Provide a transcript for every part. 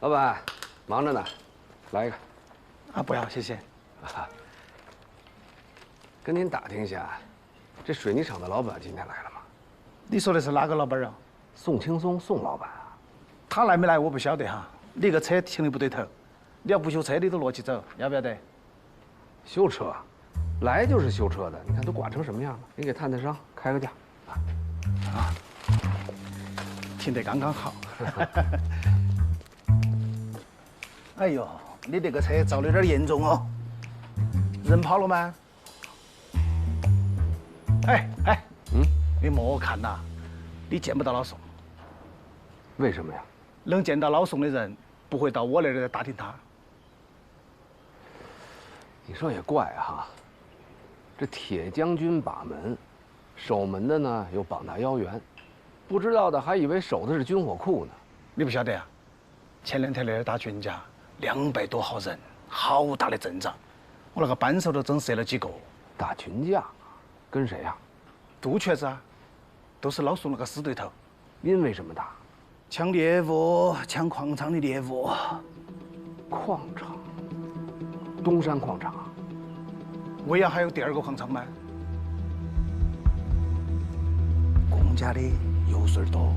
老板，忙着呢，来一个。啊，不要，谢谢。跟您打听一下，这水泥厂的老板今天来了吗？你说的是哪个老板啊？宋青松，宋老板啊。他来没来我不晓得哈。你个车停的不对头，你要不修车你都落起走，要不要得？修车，来就是修车的，你看都刮成什么样了？你给探探伤，开个价。啊，停得刚刚好。哎呦，你这个车造的有点严重哦，人跑了吗？哎，你莫看呐，你见不到老宋。为什么呀？能见到老宋的人不会到我那儿来打听他。你说也怪哈，这铁将军把门，守门的呢有膀大腰圆，不知道的还以为守的是军火库呢。你不晓得啊？前2天那儿打群架，200多号人，好大的阵仗，我那个扳手都整折了几个。打群架，跟谁呀？杜瘸子啊，都是老宋那个死对头。因为什么打？抢猎物，抢矿场的猎物。矿场，东山矿场。魏阳还有第2个矿场吗？公家的油水多。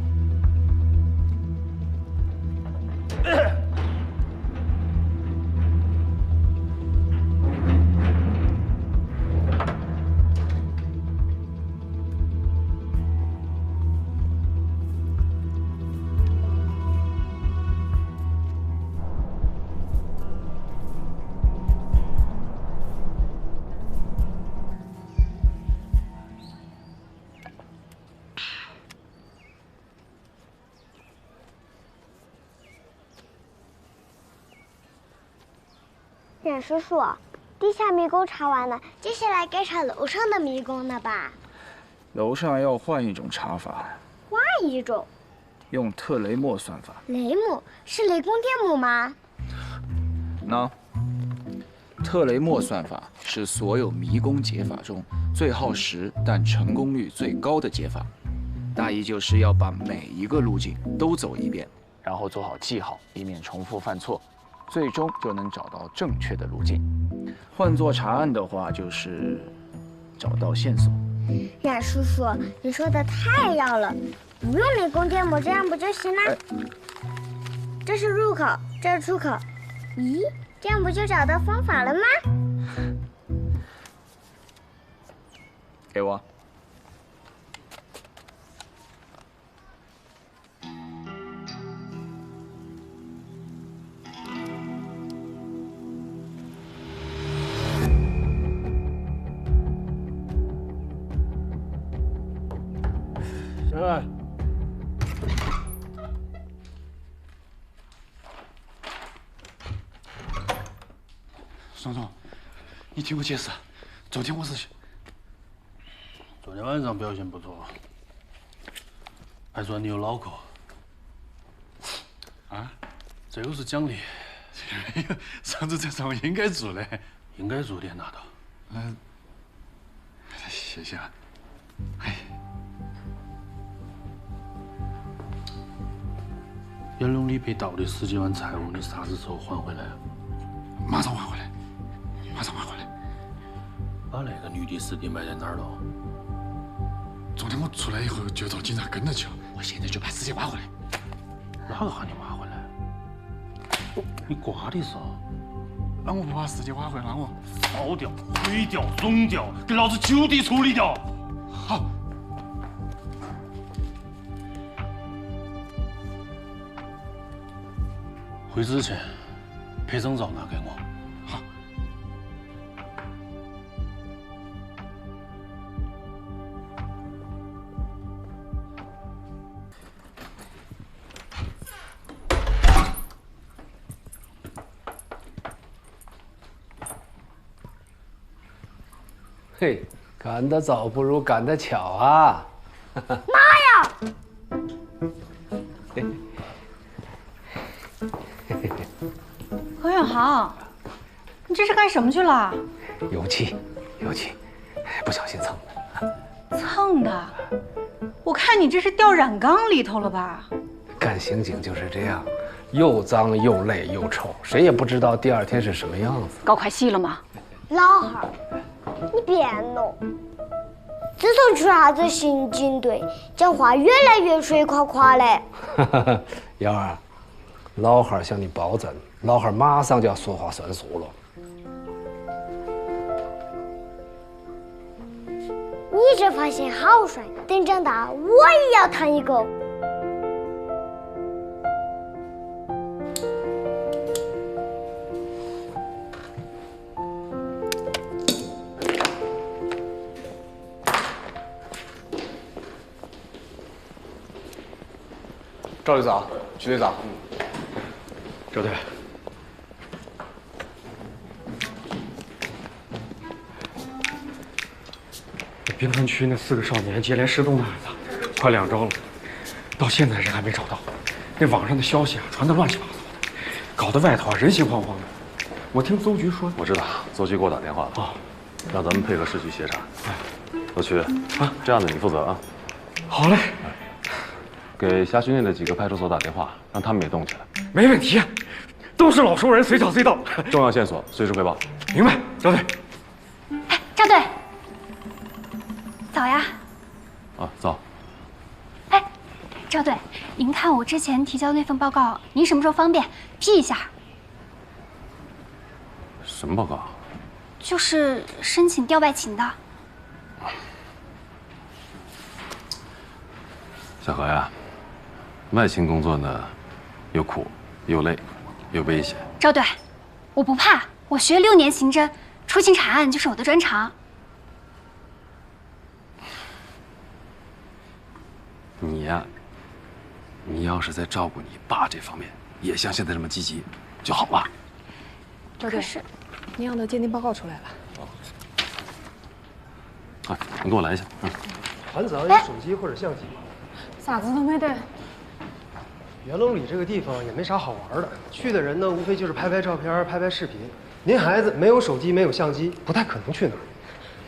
冉叔叔，地下迷宫查完了，接下来该查楼上的迷宫了吧？楼上要换一种查法，换一种？用特雷莫算法。雷姆是雷公电母吗？喏，特雷莫算法是所有迷宫解法中最耗时但成功率最高的解法。大意就是要把每一个路径都走一遍，然后做好记号，以免重复犯错。最终就能找到正确的路径。换作查案的话，就是找到线索。冉叔叔，你说的太绕了，不用雷公电母，这样不就行了？这是入口，这是出口。咦，这样不就找到方法了吗？给我。宋总，你听我解释，昨天晚上表现不错，还算你有脑壳。啊，这个是奖励。上次这是我应该做的，应该做的拿到。谢谢啊。哎。袁龙里被盗的10几万财物，你啥子时候还回来？马上还回来，马上还回来。把那个女的尸体埋在哪儿了？昨天我出来以后就到警察跟着去了，我现在就把尸体挖回来。哪个喊你挖回来？你瓜的是？那我不把尸体挖回来，我烧掉、毁掉、熔掉，给老子就地处理掉。好。回之前，拍张照拿给我。好。嘿，赶得早不如赶得巧啊！妈呀！何永航，你这是干什么去了？油漆，不小心蹭的。蹭的？我看你这是掉染缸里头了吧？干刑警就是这样，又脏又累又臭，谁也不知道第二天是什么样子。搞快戏了吗？老汉儿，你别弄。自从去啥子刑警队，讲话越来越水垮垮嘞。幺儿，老汉儿向你保证，老汉儿马上就要说话算数了。你这发型好帅，等长大我也要烫一个。赵队长，徐队长，周队，滨河区那4个少年接连失踪的案子，快2周了，到现在人还没找到。那网上的消息啊，传得乱七八糟的，搞得外头啊人心惶惶的。我听邹局说，我知道，邹局给我打电话了，让咱们配合市局协查。邹局啊，这样的你负责啊。好嘞，给辖区内的几个派出所打电话，让他们也动起来。没问题，都是老熟人，随叫随到。重要线索随时汇报。明白，赵队。哎，赵队，早呀！啊，走。哎，赵队，您看我之前提交的那份报告，您什么时候方便批一下？什么报告？就是申请调外勤的。小何呀，外勤工作呢，又苦又累又危险。赵队，我不怕，我学6年刑侦，出勤查案就是我的专长。你呀，你要是在照顾你爸这方面也像现在这么积极就好了。赵队，您要的鉴定报告出来了。啊，你给我来一下。团长有手机或者相机吗？啥子都没得。元龙里这个地方也没啥好玩的，去的人呢，无非就是拍拍照片、拍拍视频。您孩子没有手机、没有相机，不太可能去那儿。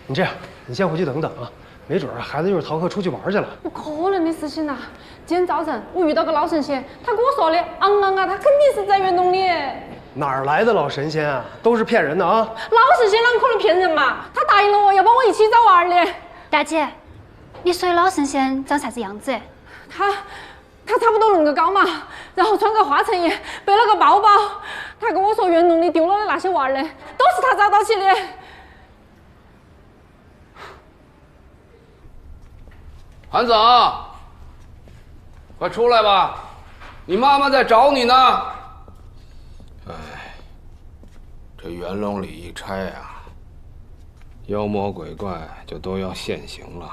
你这样，你先回去等等啊，没准孩子就是逃课出去玩去了。不可能的事情呐！今天早晨我遇到个老神仙，他跟我说的，昂昂啊，他肯定是在元龙里。哪儿来的老神仙啊？都是骗人的啊！老神仙啷可能骗人嘛？他答应了我要帮我一起找娃儿的。大姐，你说的老神仙长啥子样子？他差不多那么高嘛，然后穿个花衬衣，背了个包包。他跟我说元龙里丢了的那些娃儿的，都是他找到起的。韩总，快出来吧，你妈妈在找你呢。哎，这元龙里一拆啊，妖魔鬼怪就都要现形了。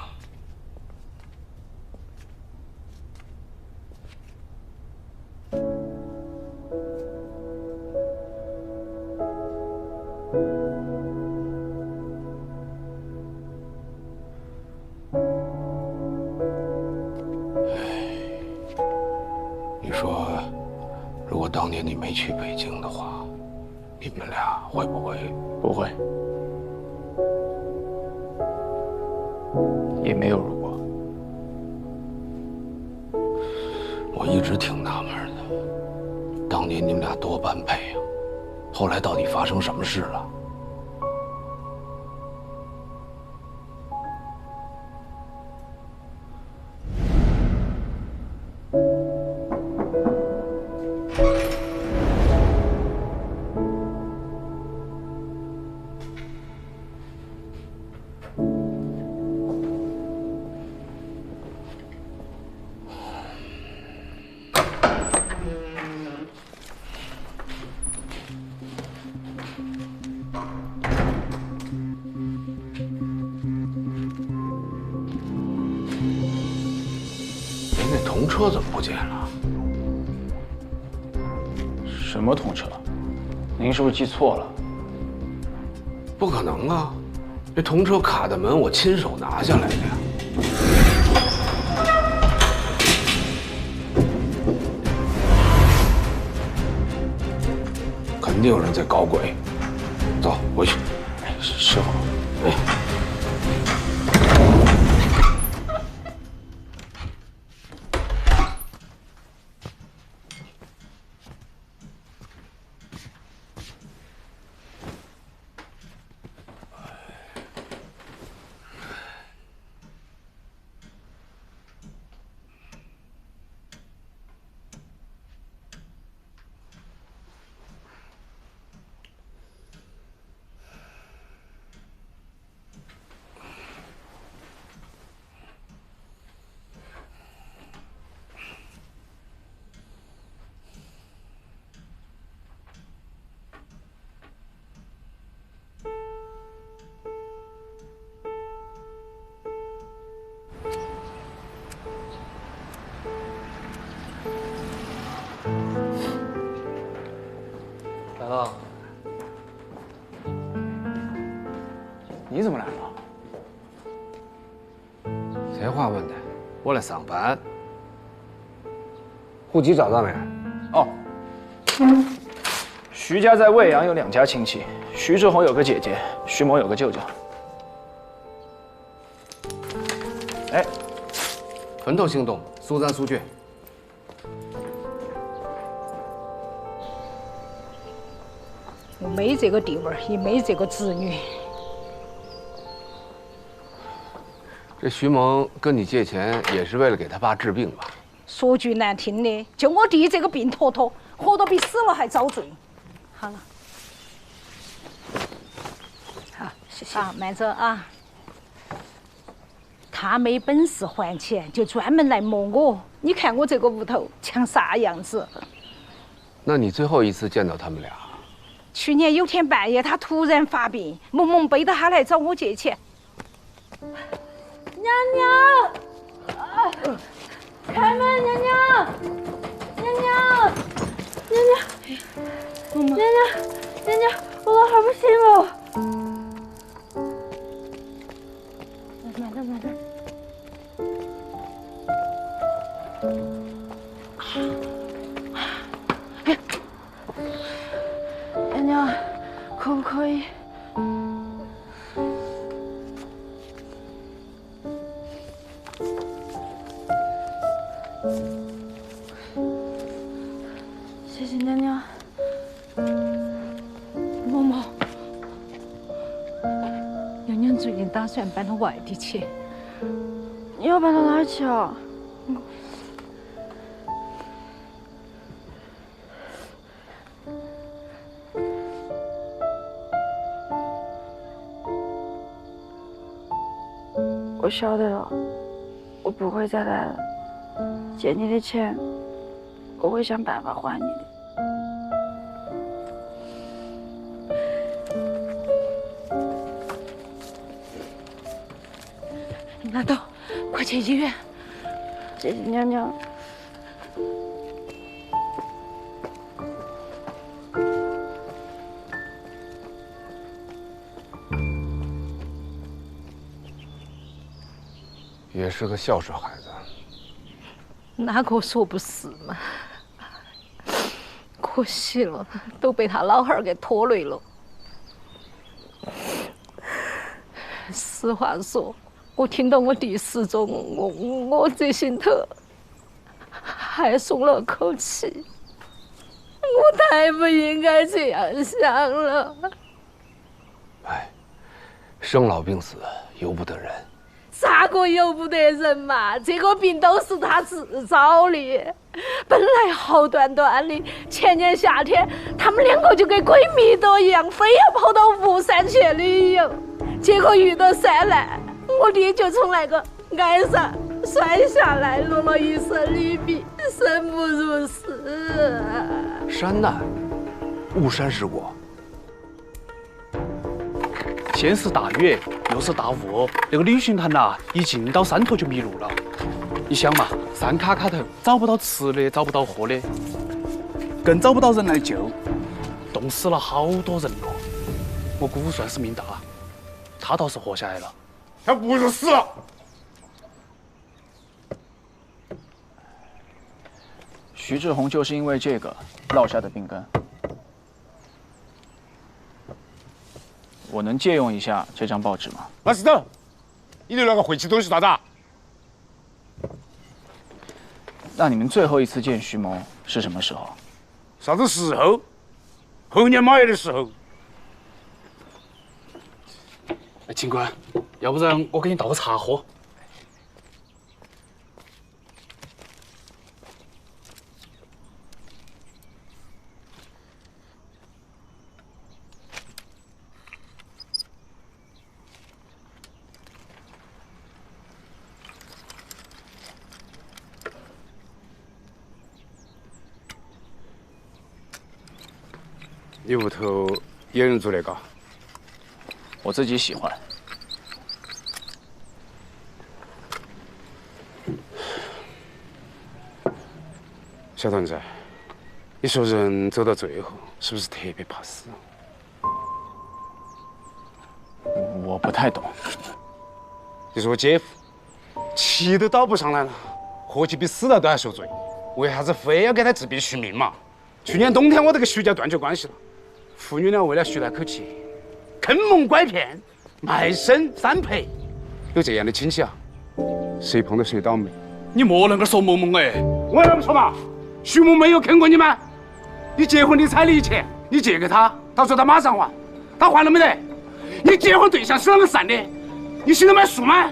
你说，如果当年你没去北京的话，你们俩会不会？不会，也没有如果。我一直挺纳闷的，当年你们俩多般配啊，后来到底发生什么事了？童车怎么不见了？什么童车？您是不是记错了？不可能啊！这童车卡的门，我亲手拿下来的呀。肯定有人在搞鬼。走，回去。师傅。哎。你怎么来了？谁话问的？我来上班。户籍找到没？哦，徐家在未阳有2家亲戚，徐志宏有个姐姐，徐某有个舅舅。哎，分头行动，速战速决。我没这个地位，也没这个子女。这徐萌跟你借钱也是为了给他爸治病吧？说句难听的，就我弟这个病坨坨，活得比死了还遭罪。好了，好，谢谢。好，慢走啊。他没本事还钱，就专门来磨我。你看我这个屋头像啥样子？那你最后一次见到他们俩？去年有天半夜，他突然发病，萌萌背着他来找我借钱。娘娘，开门！娘娘，娘娘，娘娘，娘娘，娘娘，我老汉儿不行了。慢点，慢点。娘娘，可不可以？谢谢娘娘。嬷嬷，娘娘最近打算搬到外地去。你要搬到哪儿去啊？我晓得了，我不会再来了。借你的钱，我会想办法还你的。拿走，快去医院。谢谢娘娘。也是个孝顺孩子。哪个说不是嘛？可惜了，都被他老汉儿给拖累了。实话说，我听到我弟失踪，我这心头还松了口气。我太不应该这样想了。哎，生老病死由不得人。咋个由不得人嘛？这个病都是他自找的。本来好端端的，前年夏天他们2个就跟闺蜜都一样，非要跑到巫山去旅游，结果遇到山难，我弟就从那个岸上摔下来，落了一身绿皮，生不如死。山难，巫山事故。先是大雨，又是大雾，那个旅行团呐，一进到山头就迷路了。你想嘛，山卡卡头，找不到吃的，找不到喝的，更找不到人来救，冻死了好多人了。我姑算是命大，他倒是活下来了。还不如死了。徐志宏就是因为这个落下的病根。我能借用一下这张报纸吗？马石头，你留那个晦气东西啥子？那你们最后一次见徐某是什么时候？啥子时候？猴年马月的时候。警官，要不然我给你倒个茶喝。你屋头有人做那个？我自己喜欢。小团子，你说人走到最后，是不是特别怕死？我我不太懂。就是我姐夫，气都倒不上来了，活起比死了都还受罪，为啥子非要给他治病续命嘛？去年冬天我都跟徐家断绝关系了，父女俩为了续那口气，坑蒙拐骗，卖身三赔。有这样的亲戚啊，谁碰到谁倒霉。你莫恁个说萌萌哎！我要不说嘛，徐某没有坑过你们。你结婚你彩礼钱，你借给他，他说他马上还，他还了没得？你结婚对象是啷个散的？你信得买数吗？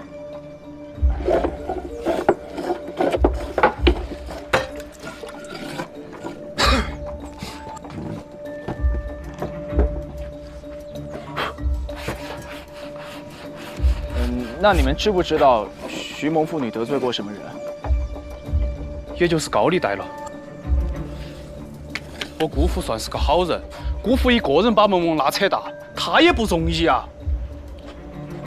那你们知不知道徐某父女得罪过什么人？也就是高利贷了。我姑父算是个好人，姑父一个人把萌萌拉扯大，他也不容易啊。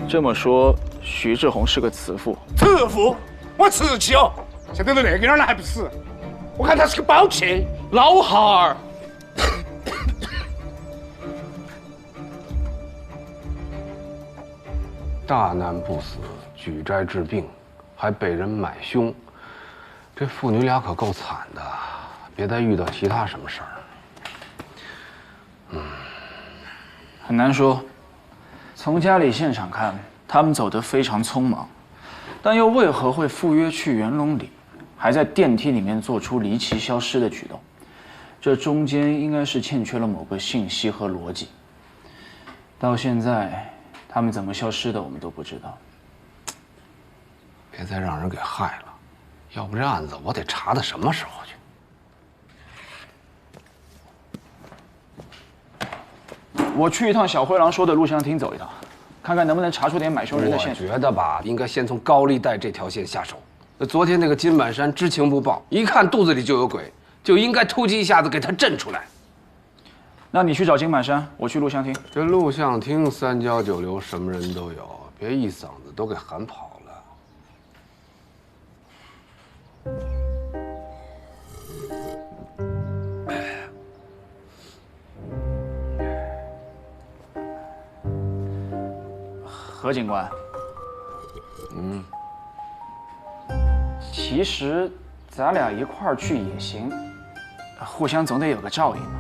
这么说，徐志宏是个慈父。慈父？我瓷器哦！现在都那个样了还不死？我看他是个宝气。老汉儿。大难不死，举债治病，还被人买凶，这父女俩可够惨的。别再遇到其他什么事儿。很难说。从家里现场看，他们走得非常匆忙，但又为何会赴约去元龙里，还在电梯里面做出离奇消失的举动？这中间应该是欠缺了某个信息和逻辑。到现在。他们怎么消失的，我们都不知道。别再让人给害了，要不这案子我得查到什么时候去？我去一趟小灰狼说的录像厅走一趟，看看能不能查出点买凶人的线索。我觉得吧，应该先从高利贷这条线下手。昨天那个金满山知情不报，一看肚子里就有鬼，就应该突击一下子给他震出来。那你去找金满山，我去录像厅。这录像厅三教九流，什么人都有，别一嗓子都给喊跑了。何警官，其实咱俩一块儿去也行，互相总得有个照应嘛。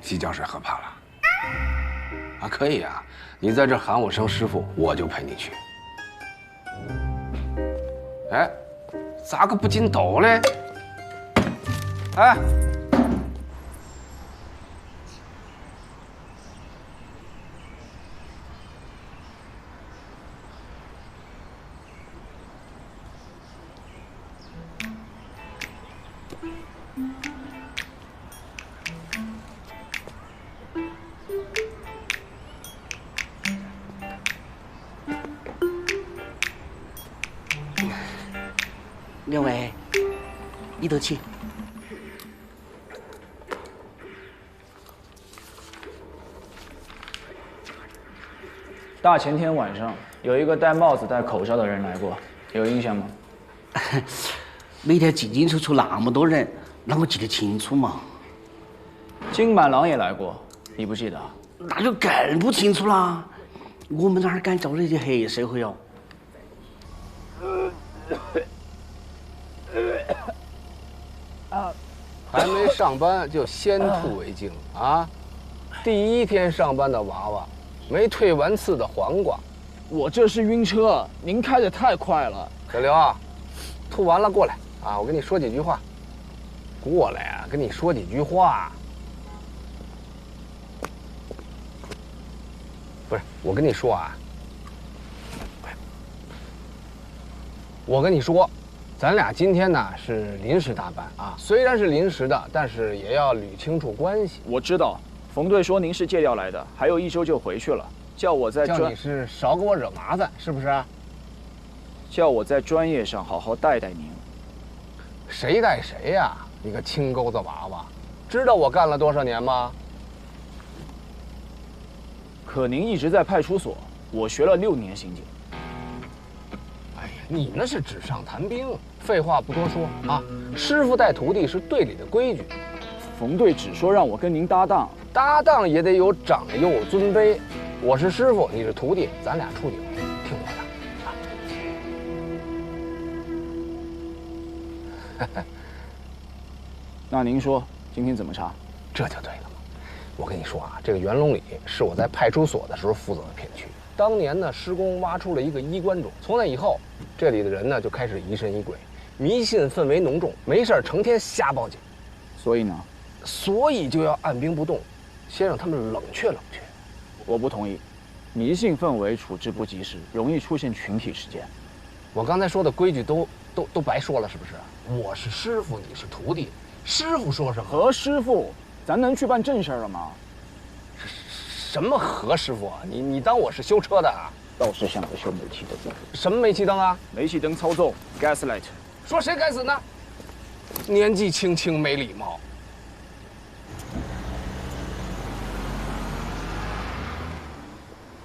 洗脚水喝怕了啊？可以啊，你在这喊我声师傅，我就陪你去。哎，咋个不进斗嘞？哎，两位，里头请。大前天晚上，有一个戴帽子、戴口罩的人来过，有印象吗？那天进进出出那么多人，啷个记得清楚嘛？金满郎也来过，你不记得？那就更不清楚啦。我们哪儿敢招惹些黑社会哦？还没上班就先吐为敬啊！第一天上班的娃娃，没退完刺的黄瓜。我这是晕车，您开得太快了。小刘啊，吐完了过来啊，我跟你说几句话。过来啊，跟你说几句话。不是，我跟你说啊，我跟你说。咱俩今天呢是临时大班啊，虽然是临时的，但是也要捋清楚关系。我知道，冯队说您是借调来的，还有1周就回去了，叫我在叫你是少给我惹麻烦，是不是？叫我在专业上好好带带您。谁带谁呀？你个青钩子娃娃，知道我干了多少年吗？可您一直在派出所，我学了6年刑警。你那是纸上谈兵，废话不多说啊！师傅带徒弟是队里的规矩，冯队只说让我跟您搭档，搭档也得有长幼尊卑。我是师傅，你是徒弟，咱俩处顶，听我的。那您说今天怎么查？这就对了嘛。我跟你说啊，这个元龙里是我在派出所的时候负责的片区。当年呢，施工挖出了一个衣冠冢，从那以后，这里的人呢就开始疑神疑鬼，迷信氛围浓重，没事成天瞎报警。所以呢？所以就要按兵不动，先让他们冷却冷却。我不同意，迷信氛围处置不及时，容易出现群体事件。我刚才说的规矩都白说了，是不是？我是师傅，你是徒弟，师傅说什么？何师傅，咱能去办正事了吗？什么何师傅啊？你当我是修车的啊？倒是想着修煤气灯。什么煤气灯啊？煤气灯操纵 ，gaslight。说谁该死呢？年纪轻轻没礼貌。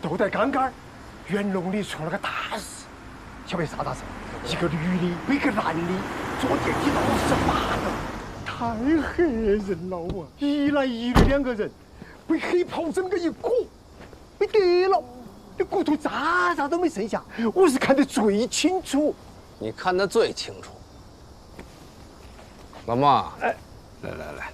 就在刚刚，元龙里出了个大事，晓得啥大事？一个女的被个男的坐电梯闹18了，太吓人了啊！一男一女2个人被黑袍整个一裹，被跌了，那骨头渣都没剩下，我是看得最清楚。你看得最清楚。老妈，哎，来，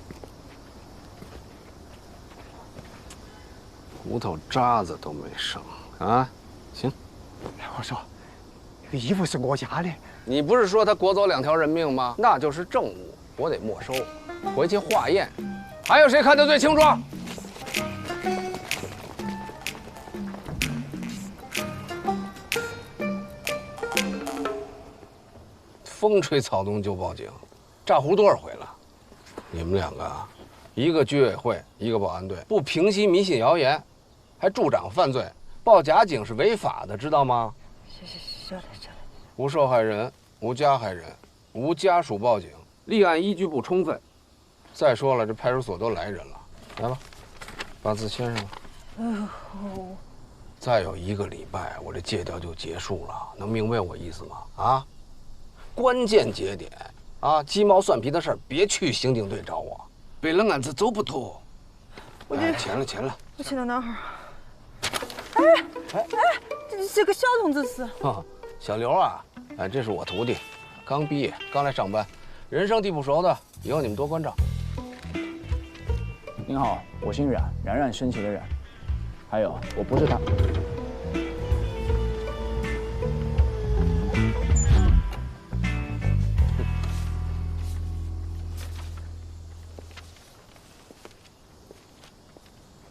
骨头渣子都没剩啊！行，我说，这个衣服是我家的。你不是说他裹走2条人命吗？那就是证物，我得没收，回去化验。还有谁看得最清楚？风吹草动就报警，炸糊多少回了？你们2个，一个居委会，一个保安队，不平息迷信谣言，还助长犯罪，报假警是违法的，知道吗？晓得。无受害人，无加害人，无家属报警，立案依据不充分。再说了，这派出所都来人了，来吧，把字签上吧。再有1个礼拜，我这借调就结束了，能明白我意思吗？啊，关键节点啊，鸡毛蒜皮的事儿别去刑警队找我，背了案子走不脱。钱了。我钱到哪儿？这个小同志是？小刘啊，这是我徒弟，刚毕业，刚来上班，人生地不熟的，以后你们多关照。您好，我姓冉，冉冉升起的冉。还有，我不是他。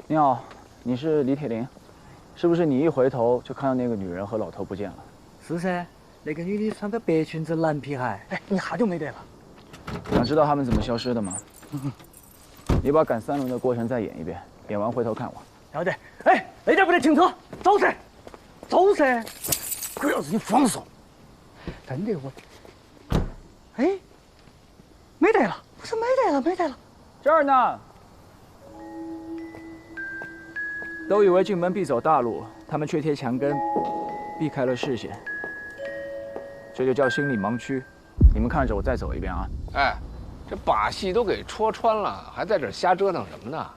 你好，你是李铁林，是不是你一回头就看到那个女人和老头不见了？是噻，那个女的穿个白裙子蓝皮鞋，哎，一下就没得了。想知道他们怎么消失的吗？你把赶3轮的过程再演一遍，演完回头看我。晓得。哎，那点不得停车，走噻，走噻！鬼老子你放手！真的我。哎，没得了，不是没得了。这儿呢。都以为进门必走大路，他们却贴墙根，避开了视线。这就叫心理盲区。你们看着我再走一遍啊！哎，这把戏都给戳穿了，还在这瞎折腾什么呢？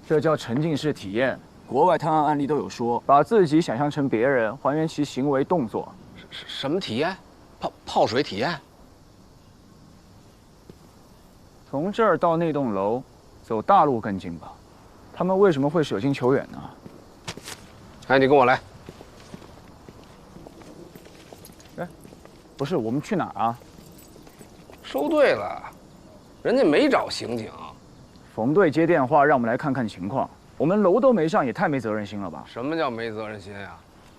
这叫沉浸式体验。国外探案案例都有说，把自己想象成别人，还原其行为动作。什么体验？泡水体验？从这儿到那栋楼，走大路更近吧？他们为什么会舍近求远呢？哎，你跟我来。哎，不是，我们去哪儿啊？收队了，人家没找刑警。冯队接电话让我们来看看情况，我们楼都没上，也太没责任心了吧？什么叫没责任心呀？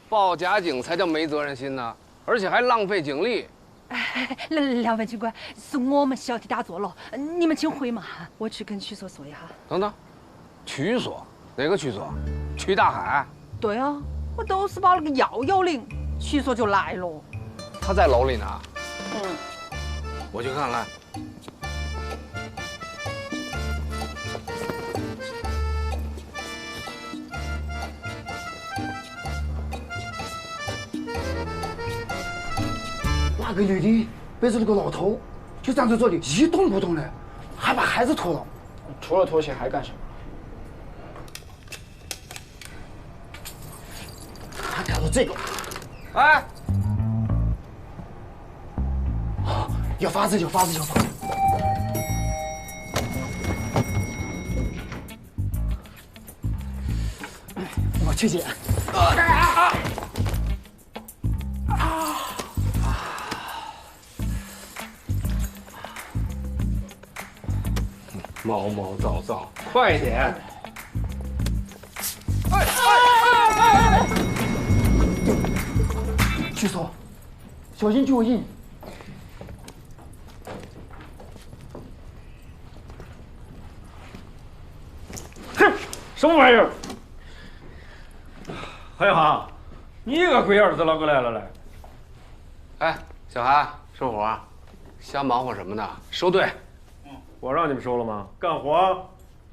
报假警才叫没责任心呢，而且还浪费警力。两位警官，是我们小题大做了，你们请回嘛，我去跟区所说一下。等等，区所？哪个区所？区大海？对啊，我都是报了个110，区所就来了。他在楼里呢。嗯，我去看看。那个女的背着那个老头，就站在这里一动不动的，还把孩子拖了。除了拖鞋还干什么？还看到这个，哎，有法子，有法子，有法子。我去捡。毛毛躁躁，快点！举手，小心脚印。哼，什么玩意儿？韩寒，你个龟儿子啷个来了来？哎，小韩，收活，瞎忙活什么呢？收队。我让你们收了吗？干活。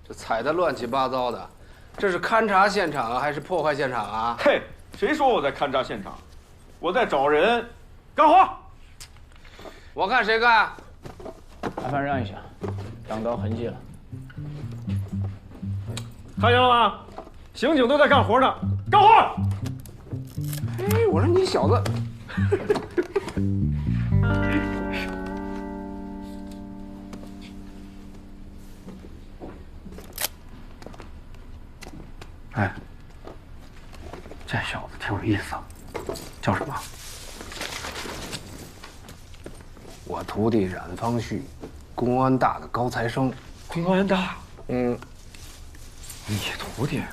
这踩得乱七八糟的，这是勘察现场啊，还是破坏现场啊？嘿，谁说我在勘察现场？我在找人，干活。我看谁干。麻烦让一下，挡到痕迹了。看见了吗？刑警都在干活呢，干活！哎，我说你小子。哎，这小子挺有意思啊，叫什么？我徒弟冉方旭，公安大的高材生。公安大？嗯。你徒弟？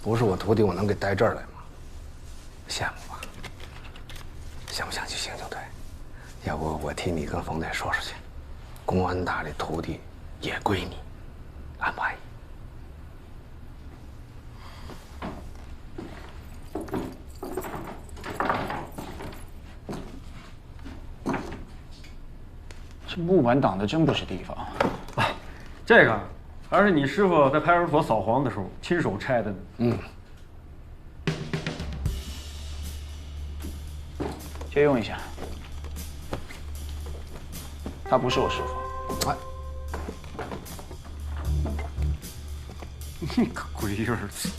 不是我徒弟，我能给带这儿来吗？羡慕吧？想不想去刑警队？要不我替你跟冯队说说去，公安大的徒弟也归你，安不安逸？这木板挡的真不是地方。哎，这个还是你师傅在派出所扫黄的时候亲手拆的呢。嗯。借用一下。他不是我师傅。哎。你个龟儿子！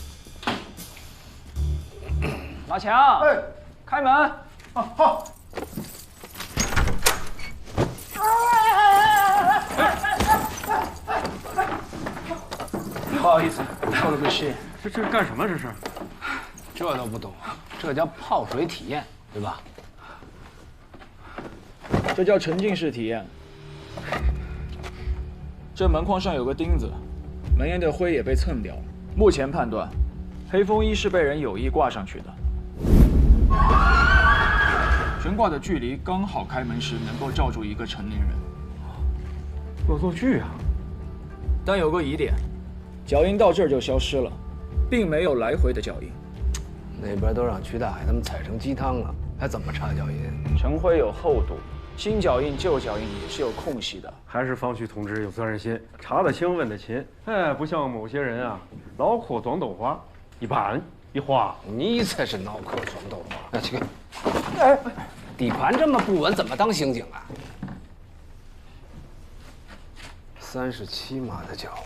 马强，哎，开门。啊，好。不好意思，透了个气。这是干什么？这是？这都不懂，这叫泡水体验，对吧？这叫沉浸式体验。这门框上有个钉子，门沿的灰也被蹭掉了。目前判断，黑风衣是被人有意挂上去的。悬挂的距离刚好开门时能够罩住一个成年人。恶作剧啊！但有个疑点，脚印到这儿就消失了，并没有来回的脚印。那边都让曲大海他们踩成鸡汤了，还怎么查脚印？尘灰有厚度，新脚印、旧脚印也是有空隙的。还是方旭同志有责任心，查得清，问得勤。哎，不像某些人啊，脑壳装豆花，一板一花。你才是脑壳装豆花！哎，去。哎，底盘这么不稳，怎么当刑警啊？37码的脚，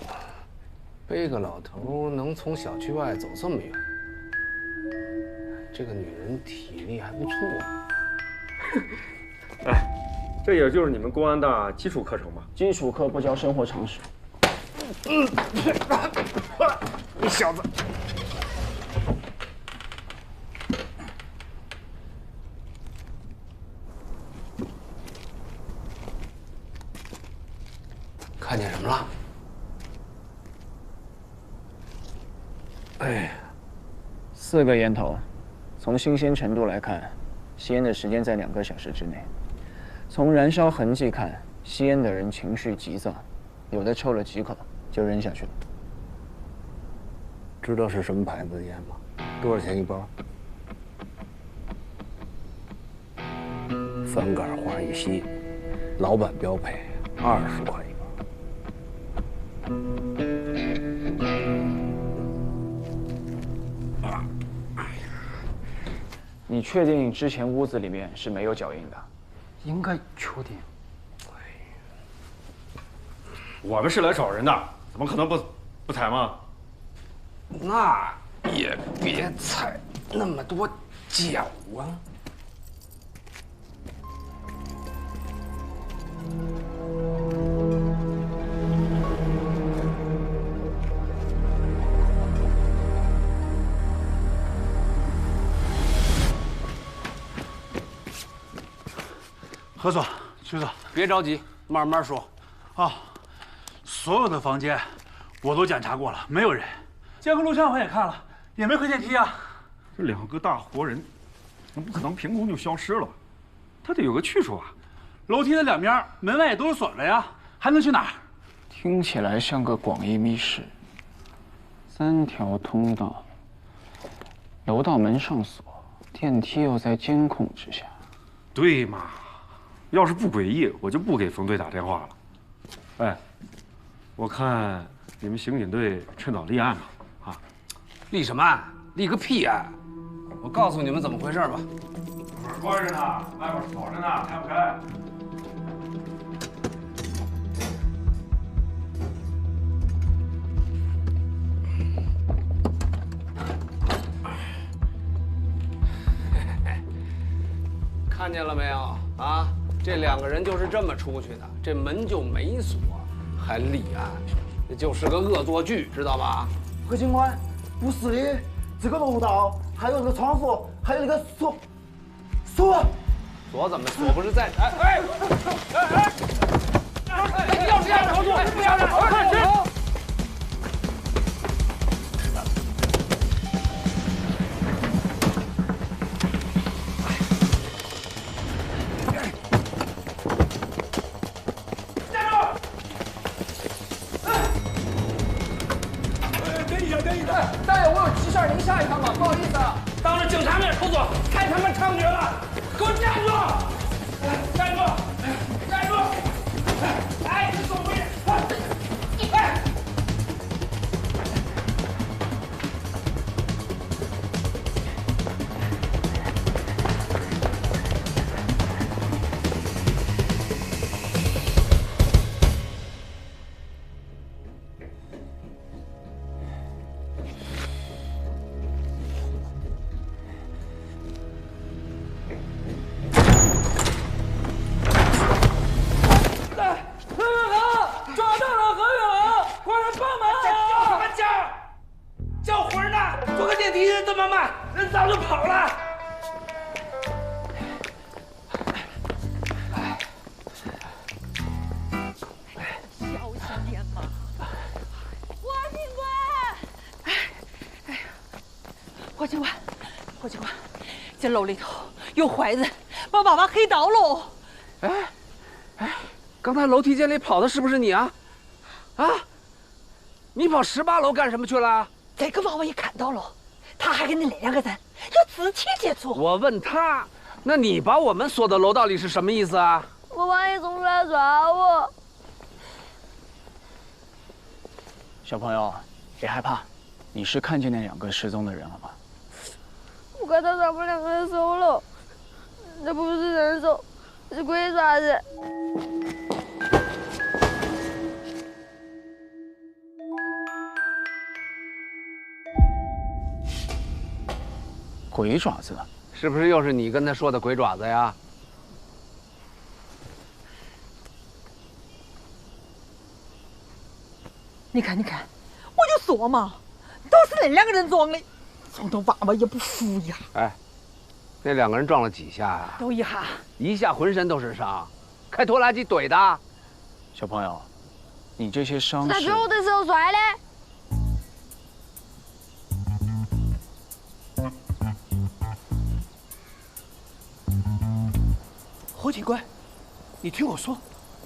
背个老头能从小区外走这么远，这个女人体力还不错。哎，这也就是你们公安大基础课程吧？基础课不教生活常识。你小子！看见什么了？哎，4个烟头，从新鲜程度来看，吸烟的时间在2个小时之内。从燃烧痕迹看，吸烟的人情绪急躁，有的抽了几口就扔下去了。知道是什么牌子的烟吗？多少钱一包？3杆花一吸，老板标配20块一包。你确定之前屋子里面是没有脚印的？应该确定。我们是来找人的，怎么可能不采吗？那也别踩那么多脚啊！何总，徐总，别着急，慢慢说。啊，所有的房间我都检查过了，没有人。监控录像我也看了，也没回电梯啊。这2个大活人，那不可能凭空就消失了，他得有个去处啊。楼梯的2边门外也都是锁着呀，还能去哪儿？听起来像个广义密室，3条通道，楼道门上锁，电梯又在监控之下。对嘛？要是不诡异，我就不给冯队打电话了。哎，我看你们刑警队趁早立案吧。啊，立什么案？立个屁案！我告诉你们怎么回事吧。门关着呢，外边锁着呢，开不开？看见了没有啊？这2个人就是这么出去的，这门就没锁，还立案，这就是个恶作剧，知道吧？何警官，不是的，这个楼道还有这个窗户，还有那个锁，锁怎么锁？不是在？哎！钥匙钥匙，不要让！快去！大爷，我有急事儿，您下一趟吧，不好意思啊。当着警察面出锁，太他妈猖獗了！给我站住！站住！站住！哎，你走回去！哎！霍警官，这楼里头有坏人，把爸爸黑到了。哎，刚才楼梯间里跑的是不是你啊？啊，你跑18楼干什么去了？这个娃娃也看到了，他还跟那2个人有肢体接触。我问他，那你把我们锁到楼道里是什么意思啊？我怕你冲出来抓我。小朋友，别害怕，你是看见那2个失踪的人了吗？我看到他们2个人手了，这不是人手，是鬼爪子。鬼爪子？是不是又是你跟他说的鬼爪子呀？你看，我就说嘛，都是那2个人装的，撞到娃娃也不服呀。哎，那2个人撞了几下啊？都一下。一下浑身都是伤，开拖拉机怼的。小朋友，你这些伤在追我的时候摔的。何警官，你听我说，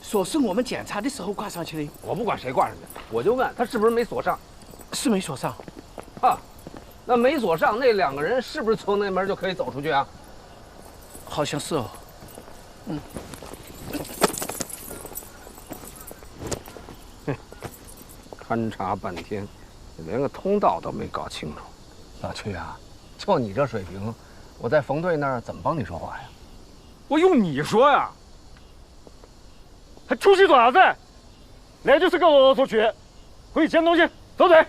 锁是我们检查的时候挂上去的。我不管谁挂上去，我就问他是不是没锁上。是没锁上。啊，那没锁上，那2个人是不是从那门就可以走出去啊？好像是哦。勘察半天，连个通道都没搞清楚。老曲啊，就你这水平，我在冯队那儿怎么帮你说话呀？我用你说呀，还出去爪子？那就是个恶作剧，回去捡东西，走队。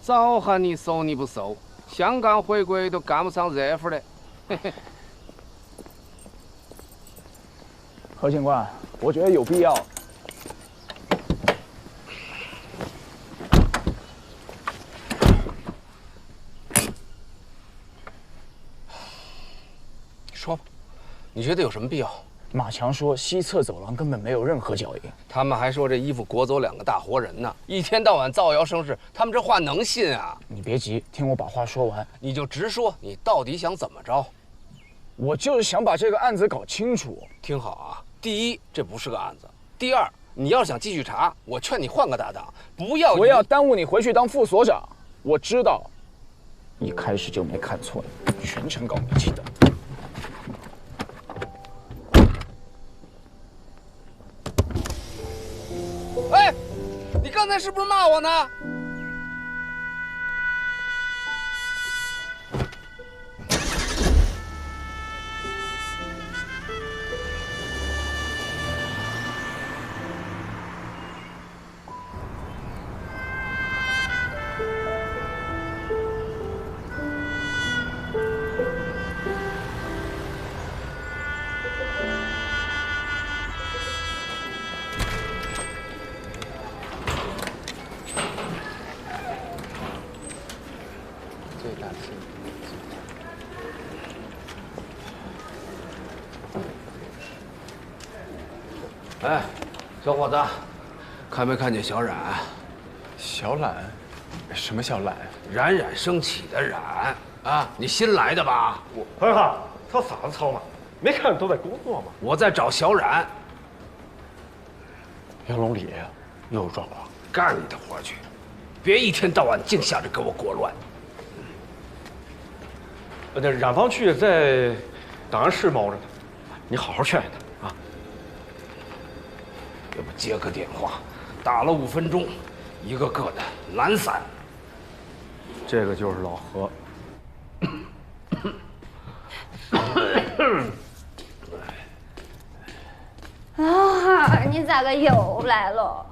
早喊你收你不收，香港回归都赶不上热乎的。嘿嘿。何警官，我觉得有必要。说吧，你觉得有什么必要？马强说西侧走廊根本没有任何脚印，他们还说这衣服裹走2个大活人呢，一天到晚造谣生事，他们这话能信啊？你别急，听我把话说完，你就直说，你到底想怎么着？我就是想把这个案子搞清楚。听好啊，第一，这不是个案子；第二，你要是想继续查，我劝你换个搭档，不要耽误你回去当副所长。我知道，一开始就没看错你，全程搞密集的。哎，你刚才是不是骂我呢？哎，小伙子，看没看见小冉？小冉？什么小冉？冉冉升起的冉啊！你新来的吧？恒恒，吵啥子吵嘛？没看都在工作嘛。我在找小冉。杨龙里又撞了，干你的活去，别一天到晚净想着给我裹乱。那冉方旭在档案室猫着呢，你好好劝劝他啊。要不接个电话，打了5分钟，一个个的懒散。这个就是老何。老汉，你咋个又来了？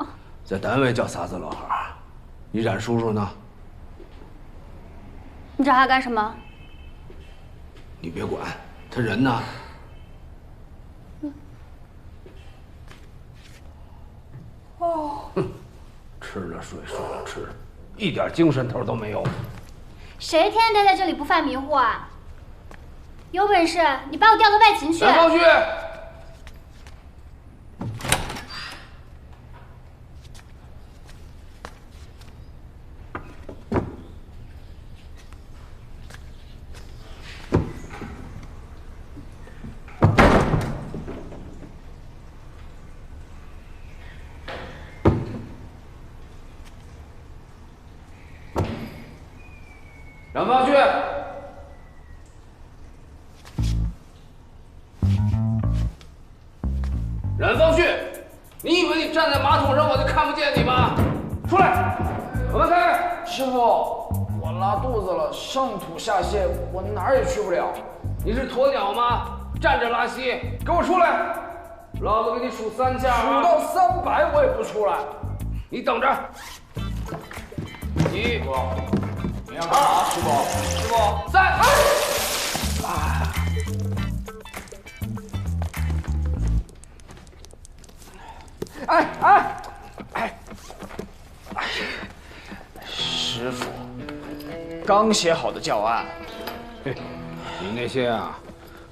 在单位叫啥子老汉？你冉叔叔呢？你找他干什么？你别管，他人呢？哦，吃了睡，睡了吃，一点精神头都没有。谁天天待在这里不犯迷糊啊？有本事你把我调到外勤去！冉方旭，冉方旭，冉方旭，你以为你站在马桶上我就看不见你吗？出来，我们开。师傅，我拉肚子了，上吐下泻，我哪儿也去不了。你是鸵鸟吗？站着拉稀，给我出来！老子给你数3下，数到300我也不出来。你等着。1，你要干啥，师傅？师傅，3。师傅，刚写好的教案。嘿，你那些啊，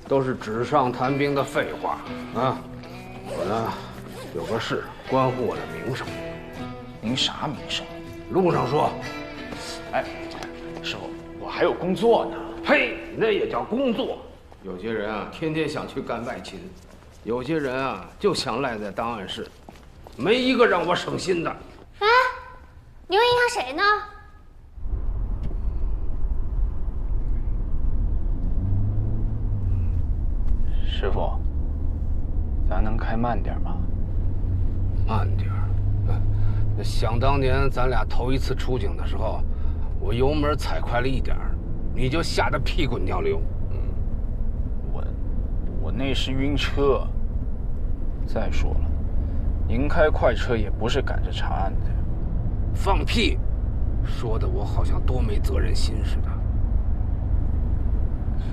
都是纸上谈兵的废话啊！我呢，有个事关乎我的名声。您啥名声？路上说。哎，师傅，我还有工作呢。呸，那也叫工作。有些人啊，天天想去干外勤；有些人啊，就想赖在档案室，没一个让我省心的。哎，你又影响谁呢？师傅，咱能开慢点吗？慢点儿。想当年咱俩头一次出警的时候，我油门踩快了一点儿，你就吓得屁滚尿流。我那是晕车。再说了，您开快车也不是赶着查案的。放屁！说的我好像多没责任心似的。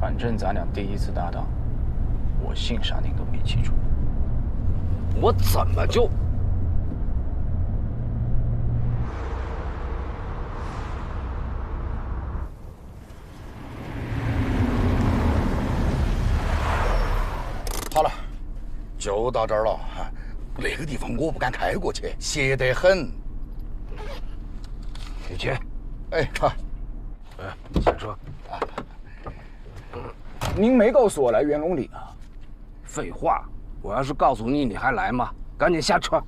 反正咱俩第一次搭档，我姓啥您都没记住。我怎么就？好了，就到这儿了。那个地方我不敢开过去，邪得很。你去。哎，好。下车。啊。您没告诉我来元龙里啊？废话，我要是告诉你，你还来吗？赶紧下车。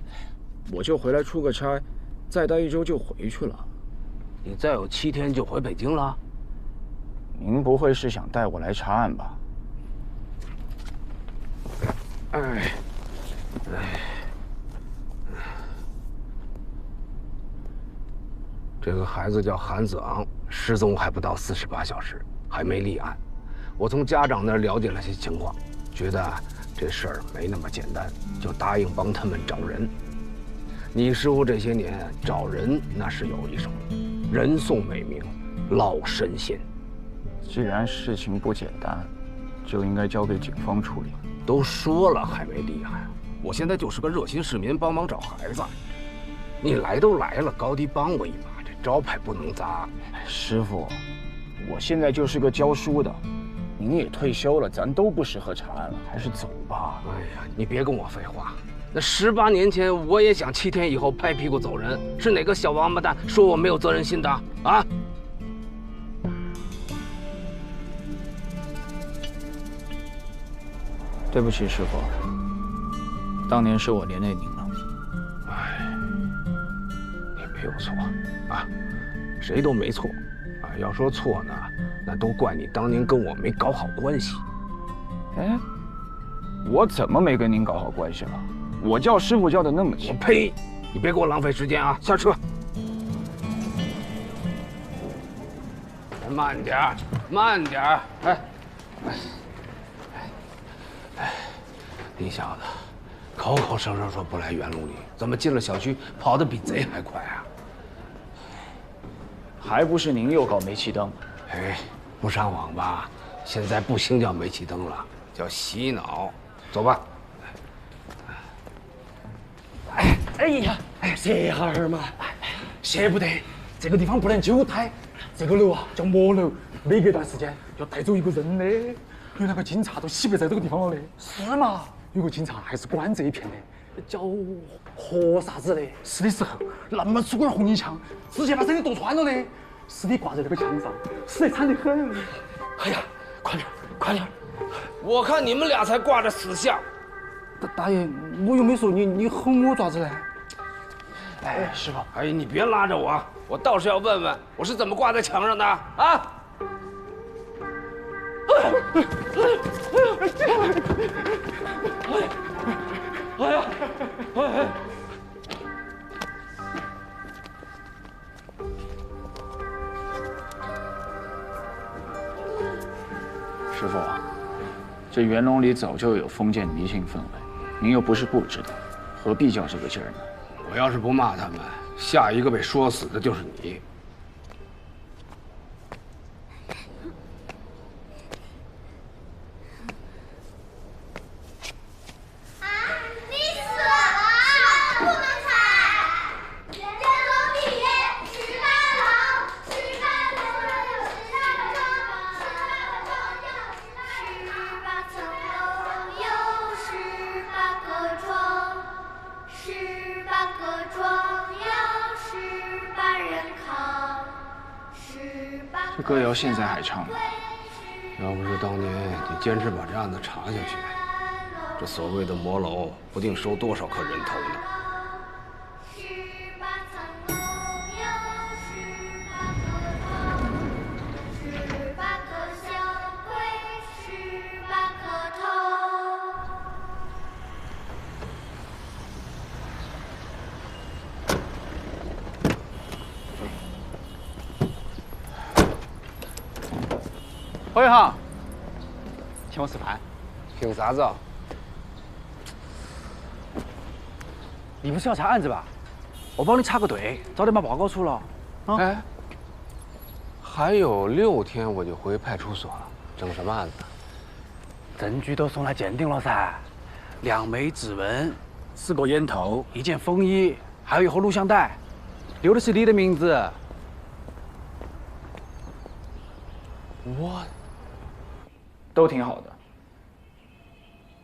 我就回来出个差，再待1周就回去了。你再有7天就回北京了？您不会是想带我来查案吧？哎。这个孩子叫韩子昂，失踪还不到48小时，还没立案。我从家长那儿了解了些情况，觉得这事儿没那么简单，就答应帮他们找人。你师傅这些年找人那是有一手，人送美名，老神仙。既然事情不简单，就应该交给警方处理。都说了还没厉害，我现在就是个热心市民，帮忙找孩子。你来都来了，高低帮我一把，这招牌不能砸。师傅，我现在就是个教书的，您也退休了，咱都不适合查案了，还是走吧。哎呀，你别跟我废话。那18年前我也想7天以后拍屁股走人，是哪个小王八蛋说我没有责任心的啊？对不起，师傅，当年是我连累您了。哎，你没有错啊，谁都没错啊。要说错呢，那都怪你当年跟我没搞好关系。哎，我怎么没跟您搞好关系了？我叫师傅叫的那么亲。呸！你别给我浪费时间啊！下车。慢点儿，慢点儿。你小子，口口声声说不来元龙里，怎么进了小区跑得比贼还快啊？还不是您又搞煤气灯？哎，不上网吧？现在不兴叫煤气灯了，叫洗脑。走吧。哎呀，歇哈儿嘛，歇不得，这个地方不能久待。这个楼啊叫魔楼，每隔一段时间要带走一个人的。有那个警察都洗白在这个地方了的。是嘛？有个警察还是管这一片的，叫何啥子的。是的时候那么粗根红缨枪，直接把身体剁穿了的，尸体挂在那个墙上，死得惨得很。哎呀，快点，快点！我看你们俩才挂着死相。大爷，我又没说你哄我爪子嘞？哎，师傅，哎，你别拉着我，我倒是要问问，我是怎么挂在墙上的啊？哎呀！师傅，这元龙里早就有封建迷信氛围，您又不是不知道，何必较这个劲儿呢？我要是不骂他们，下一个被说死的就是你。这歌谣现在还唱吗？要不是当年你坚持把这案子查下去，这所谓的魔楼不定收多少颗人头呢。侯一航，请我吃饭。凭啥子？你不是要查案子吧？我帮你插个队，早点把报告出了。啊，哎，还有6天我就回派出所了，整什么案子？证据都送来鉴定了噻，2枚指纹，4个烟头，1件风衣，还有1盒录像带，留的是你的名字。我都挺好的，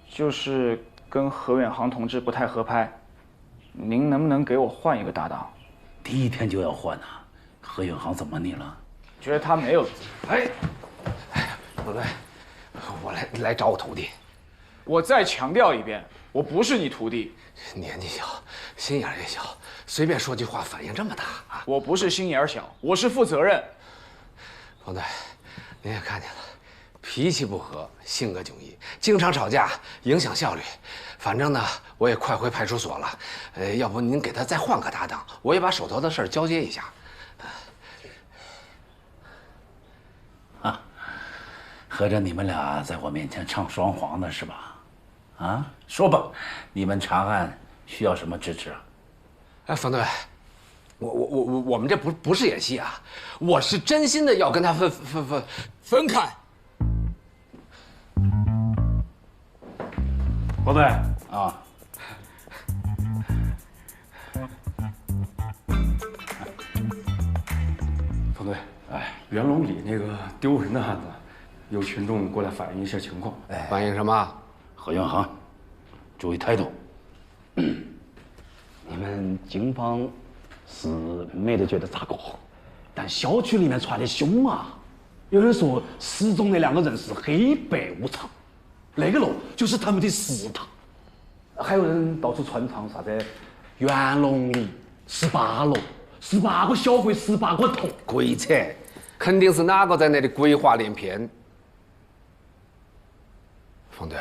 就是跟何远航同志不太合拍，您能不能给我换一个搭档？第1天就要换啊？何远航怎么你了？觉得他没有。哎，不对，我来找我徒弟。我再强调一遍，我不是你徒弟。年纪小，心眼也小，随便说句话反应这么大啊！我不是心眼小，我是负责任。冯队，您也看见了，脾气不和，性格迥异，经常吵架，影响效率。反正呢，我也快回派出所了。要不您给他再换个搭档，我也把手头的事儿交接一下。啊，合着你们俩在我面前唱双簧呢是吧？啊，说吧，你们查案需要什么支持啊？哎，冯队，我们这不是演戏啊，我是真心的要跟他分开。冯队啊，冯队，哎，元龙里那个丢人的案子，有群众过来反映一下情况。哎，反映什么？何元航，注意态度。你们警方是没得觉得咋个，但小区里面传的凶啊！有人说失踪的2个人是黑白无常，那个楼就是他们的食堂。还有人到处传唱啥子元龙里18楼，18个小鬼，18个头，鬼扯！肯定是哪个在那里鬼话连篇。冯队，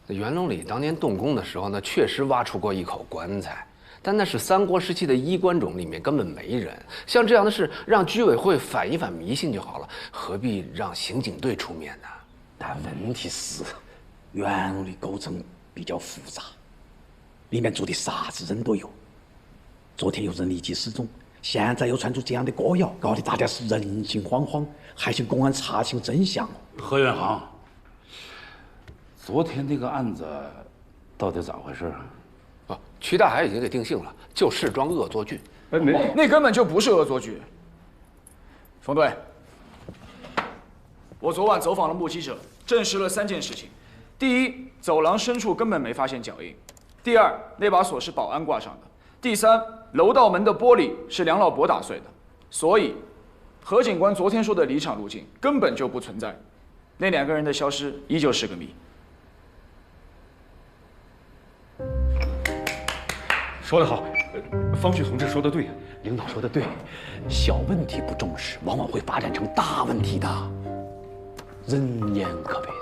那元龙里当年动工的时候呢，确实挖出过1口棺材，但那是3国时期的衣冠冢，里面根本没人。像这样的事，让居委会反一反迷信就好了，何必让刑警队出面呢？但问题是，元龙的构成比较复杂，里面住的啥子人都有。昨天有人离奇失踪，现在又传出这样的歌谣，搞得大家是人心惶惶，还请公安查清真相。何元航，昨天那个案子到底咋回事啊？曲大海已经给定性了，就是桩恶作剧。那根本就不是恶作剧。冯队，我昨晚走访了目击者，证实了3件事情：第一，走廊深处根本没发现脚印；第二，那把锁是保安挂上的；第三，楼道门的玻璃是梁老伯打碎的。所以，何警官昨天说的离场路径根本就不存在。那2个人的消失依旧是个谜。说得好，方旭同志说的对，领导说的对，小问题不重视，往往会发展成大问题的。人言可悲噻。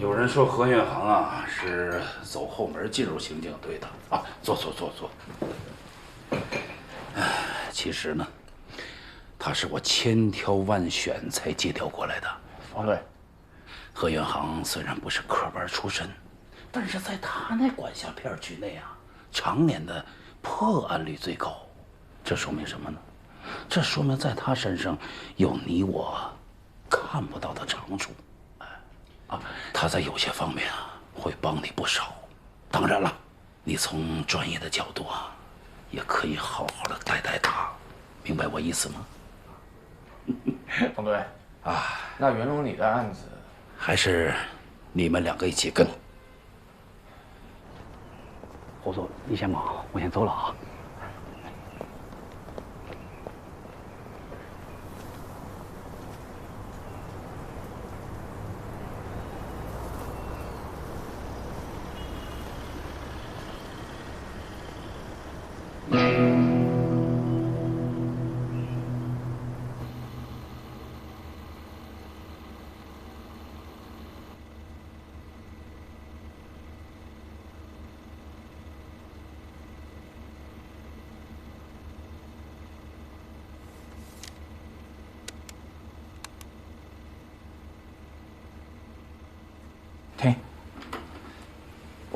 有人说何远航啊是走后门进入刑警队的啊，坐。其实呢，他是我千挑万选才借调过来的。冯队，何远航虽然不是科班出身，但是在他那管辖片区内啊，常年的破案率最高。这说明什么呢？这说明在他身上有你我看不到的长处。他在有些方面啊会帮你不少。当然了，你从专业的角度啊，也可以好好的带他，明白我意思吗？冯队啊，那元龙里的案子还是你们2个一起跟。我说你先忙，我先走了啊。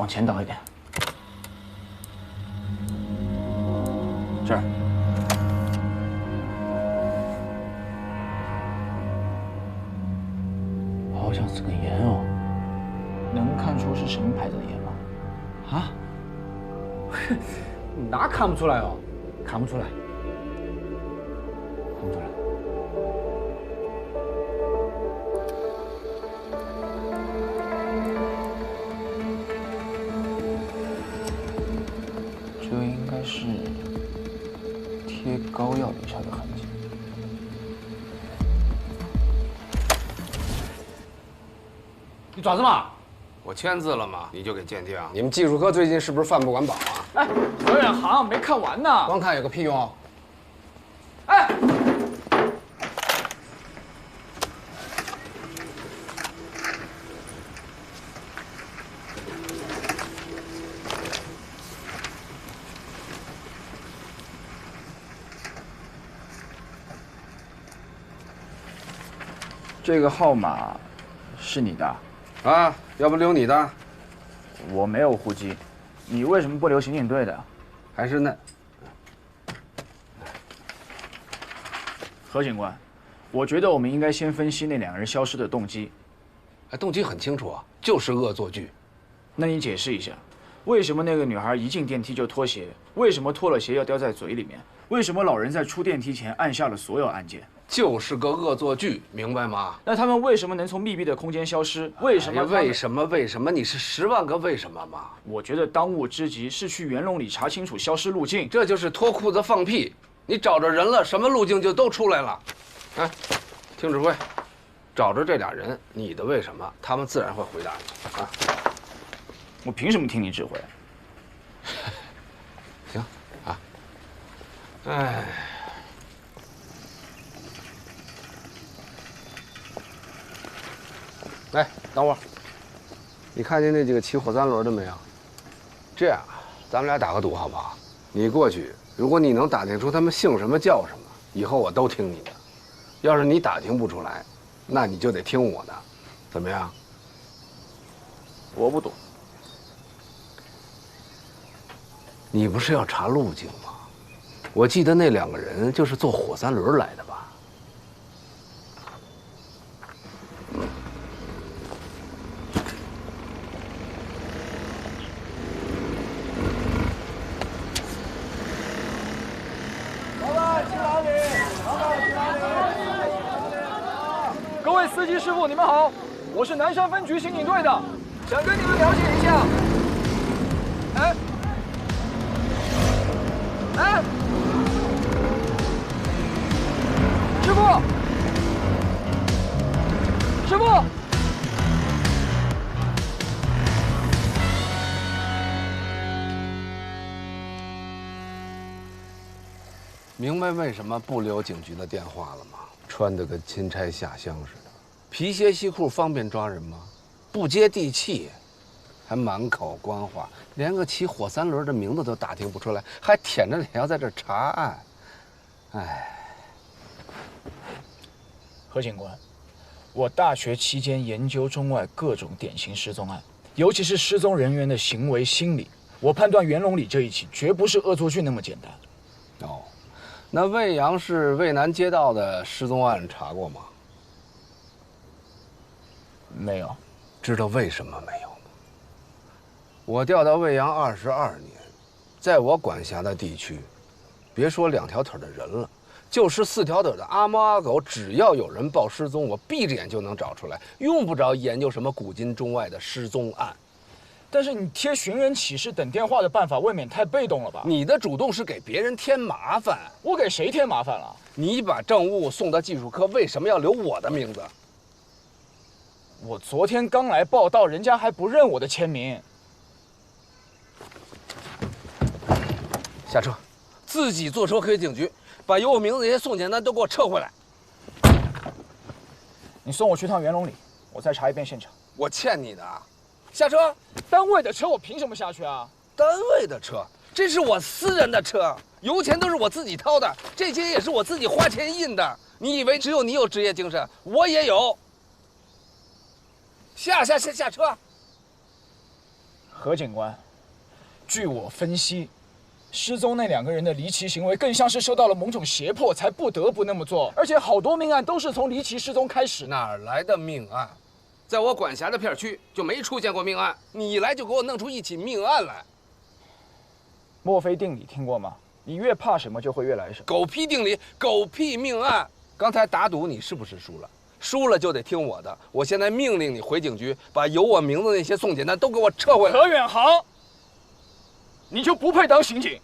往前倒一点。这儿。好像是根烟哦。能看出是什么牌子的烟吗？啊？那看不出来哦，看不出来，看不出来。这应该是贴膏药留下的痕迹。你爪子嘛？我签字了嘛，你就给鉴定？你们技术科最近是不是饭不管饱啊？哎，何远航没看完呢。光看有个屁用？哎，这个号码是你的？啊，要不留你的？我没有户籍，你为什么不留刑警队的？还是那……何警官，我觉得我们应该先分析那两个人消失的动机。动机很清楚啊，就是恶作剧。那你解释一下，为什么那个女孩一进电梯就脱鞋？为什么脱了鞋要叼在嘴里面？为什么老人在出电梯前按下了所有按键？就是个恶作剧，明白吗？那他们为什么能从密闭的空间消失？为什么？为什么？为什么？你是10万个为什么吗？我觉得当务之急是去袁龙里查清楚消失路径。这就是脱裤子放屁！你找着人了，什么路径就都出来了。哎，听指挥，找着这俩人，你的为什么，他们自然会回答你啊。我凭什么听你指挥？行啊。哎。哎，等会儿，你看见那几个骑火三轮的没有？这样，咱们俩打个赌好不好？你过去，如果你能打听出他们姓什么叫什么，以后我都听你的；要是你打听不出来，那你就得听我的，怎么样？我不赌。你不是要查路径吗？我记得那两个人就是坐火三轮来的吧？各位司机师傅，你们好，我是南山分局刑警队的，想跟你们了解一下。哎，师傅，师傅，明白为什么不留警局的电话了吗？穿得跟钦差下乡似的，皮鞋西裤方便抓人吗？不接地气，还满口官话，连个骑火三轮的名字都打听不出来，还舔着脸要在这儿查案。哎，何警官，我大学期间研究中外各种典型失踪案，尤其是失踪人员的行为心理，我判断袁龙里这一起绝不是恶作剧那么简单。哦，那魏阳市渭南街道的失踪案查过吗？没有。知道为什么没有吗？我调到魏阳22年，在我管辖的地区，别说2条腿的人了，就是4条腿的阿猫阿狗，只要有人报失踪，我闭着眼就能找出来，用不着研究什么古今中外的失踪案。但是你贴寻人启事等电话的办法未免太被动了吧？你的主动是给别人添麻烦。我给谁添麻烦了？你把证物送到技术科，为什么要留我的名字？我昨天刚来报道，人家还不认我的签名。下车，自己坐车回警局，把有我名字那些送检单都给我撤回来。你送我去趟袁龙里，我再查一遍现场。我欠你的。下车！单位的车我凭什么下去啊？单位的车，这是我私人的车，油钱都是我自己掏的，这些也是我自己花钱印的。你以为只有你有职业精神，我也有。下车！何警官，据我分析，失踪那2个人的离奇行为更像是受到了某种胁迫，才不得不那么做。而且好多命案都是从离奇失踪开始。哪儿来的命案？在我管辖的片区就没出现过命案，你一来就给我弄出一起命案来。墨菲定理听过吗？你越怕什么，就会越来什么。狗屁定理，狗屁命案！刚才打赌你是不是输了？输了就得听我的。我现在命令你回警局，把有我名字的那些送检单都给我撤回来。何远航，你就不配当刑警。